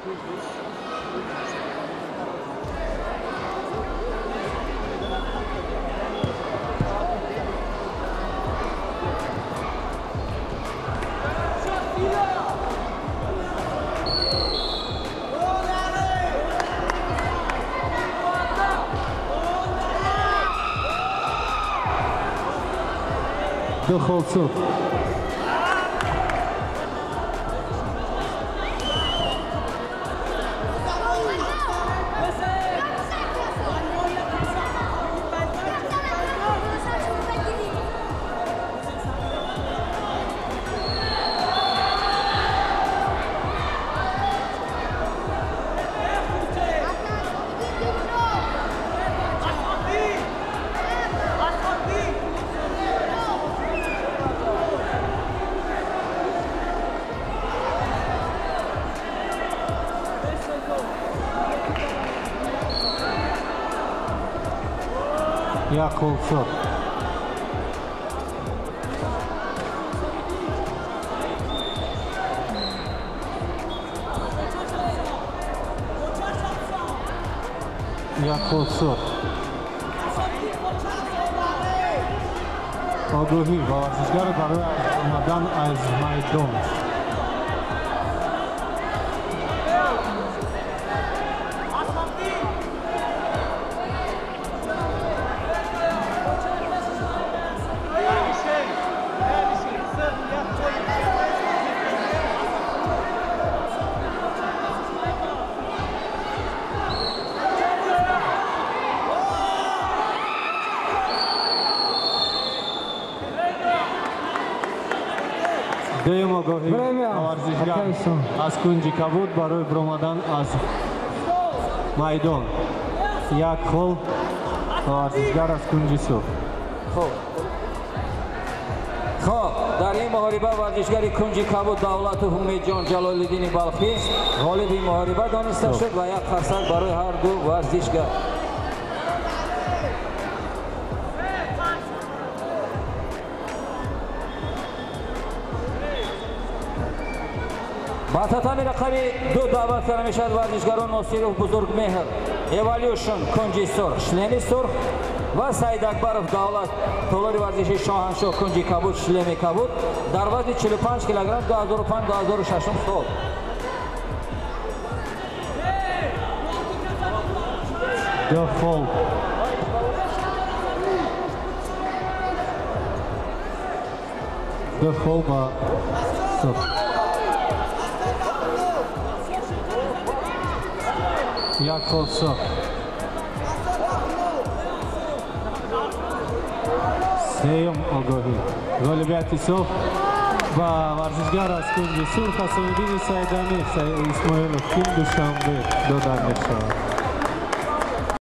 دو خالصو یا خالصو یا خالصو آگاهی و ورزشگر برای آمدن از میدان دویم آگاهی ورزشگر از کنج کبود برای برآمدن از میدان یک خل ورزشگر از کنج سرخ خب در این محاربه ورزشگر کنج کبود دولت حمیدجان جلالالدین بلخی غالب این محاربه دانسته شد و یک خرسک برای هر دو ورزشگر. با татами рақаби 2 даъват карда мешавад варзишгарон Носиров Бузургмеҳр, Evolution кунҷи сурх, шлеми сурх ва Саидакбаров Давлат толори варзиши Шоҳаншоҳ кунҷи кабуд, шлеми кабуд дар вазни 45 килограмм 2005-2006 сол. دو فول دو فول با سرخ یک خالصو سیم آگاهی غالبیت صبح و ورزشگر از کنج سرخ حسن‌الدین سیدانی اسماعیلوف کیم دوشنبه دو در می‌شود.